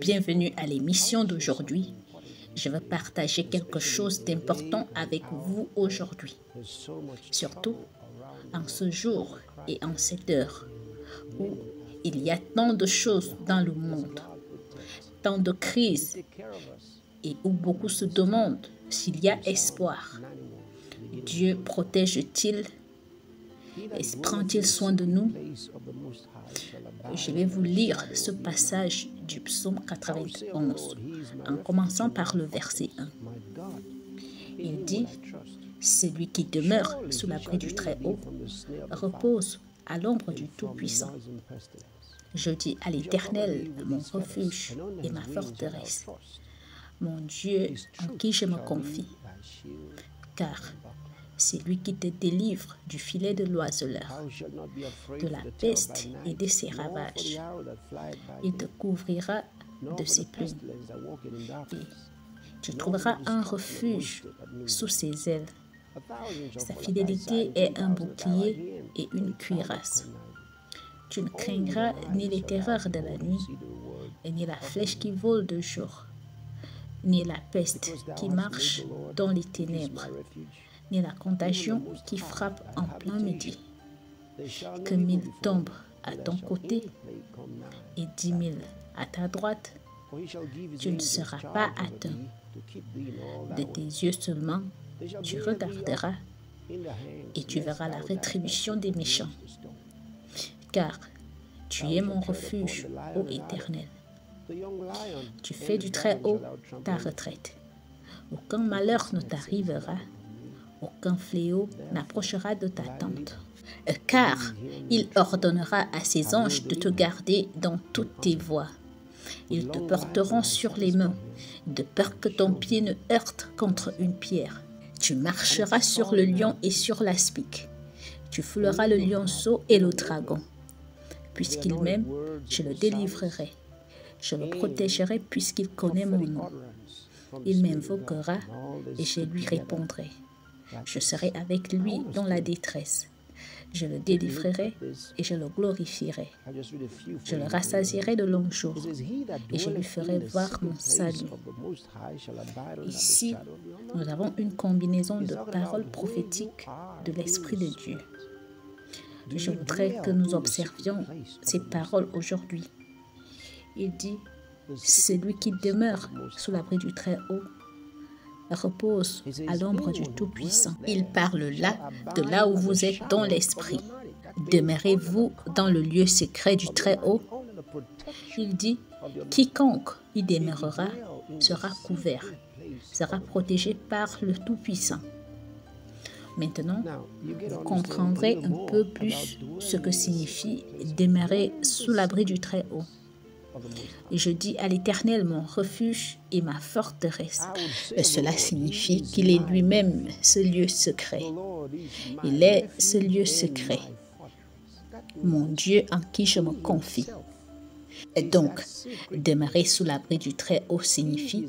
Bienvenue à l'émission d'aujourd'hui. Je vais partager quelque chose d'important avec vous aujourd'hui, surtout en ce jour et en cette heure où il y a tant de choses dans le monde, tant de crises et où beaucoup se demandent s'il y a espoir. Dieu protège-t-il et prend-il soin de nous? Je vais vous lire ce passage du psaume 91 en commençant par le verset 1. Il dit: celui qui demeure sous l'abri du Très-Haut repose à l'ombre du Tout-Puissant. Je dis à l'Éternel, mon refuge et ma forteresse, mon Dieu en qui je me confie, car c'est lui qui te délivre du filet de l'oiseleur, de la peste et de ses ravages. Il te couvrira de ses plumes et tu trouveras un refuge sous ses ailes. Sa fidélité est un bouclier et une cuirasse. Tu ne craindras ni les terreurs de la nuit, ni la flèche qui vole de jour, ni la peste qui marche dans les ténèbres, ni la contagion qui frappe en plein midi. Que 1000 tombent à ton côté et 10 000 à ta droite, tu ne seras pas atteint. De tes yeux seulement, tu regarderas et tu verras la rétribution des méchants. Car tu es mon refuge, ô Éternel. Tu fais du Très-Haut ta retraite. Aucun malheur ne t'arrivera, aucun fléau n'approchera de ta tente. Car il ordonnera à ses anges de te garder dans toutes tes voies. Ils te porteront sur les mains, de peur que ton pied ne heurte contre une pierre. Tu marcheras sur le lion et sur l'aspic. Tu fouleras le lionceau et le dragon. Puisqu'il m'aime, je le délivrerai. Je le protégerai puisqu'il connaît mon nom. Il m'invoquera et je lui répondrai. Je serai avec lui dans la détresse. Je le délivrerai et je le glorifierai. Je le rassasierai de longs jours et je lui ferai voir mon salut. Ici, nous avons une combinaison de paroles prophétiques de l'Esprit de Dieu. Je voudrais que nous observions ces paroles aujourd'hui. Il dit: celui qui demeure sous l'abri du Très-Haut repose à l'ombre du Tout-Puissant. Il parle là, de là où vous êtes dans l'esprit. Demeurez-vous dans le lieu secret du Très-Haut? Il dit: quiconque y demeurera sera couvert, sera protégé par le Tout-Puissant. Maintenant, vous comprendrez un peu plus ce que signifie demeurer sous l'abri du Très-Haut. Et je dis à l'Éternel mon refuge et ma forteresse. Cela signifie qu'il est lui-même ce lieu secret. Il est ce lieu secret, mon Dieu en qui je me confie. Et donc, demeurer sous l'abri du Très-Haut signifie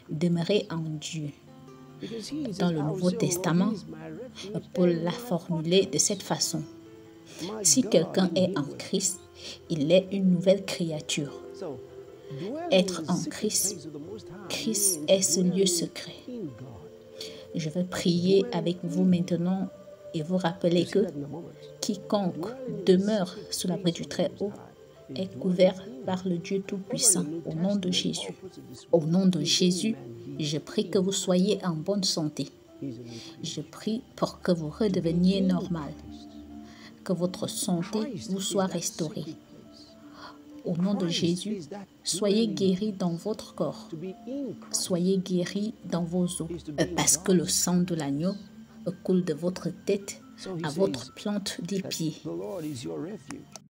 demeurer en Dieu. Dans le Nouveau Testament, Paul l'a formulé de cette façon. Si quelqu'un est en Christ, il est une nouvelle créature. Être en Christ, Christ est ce lieu secret. Je vais prier avec vous maintenant et vous rappeler que quiconque demeure sous l'abri du Très-Haut est couvert par le Dieu Tout-Puissant au nom de Jésus. Au nom de Jésus, je prie que vous soyez en bonne santé. Je prie pour que vous redeveniez normal, que votre santé vous soit restaurée. Au nom de Jésus, soyez guéris dans votre corps. Soyez guéris dans vos os. Parce que le sang de l'agneau coule de votre tête à votre plante des pieds.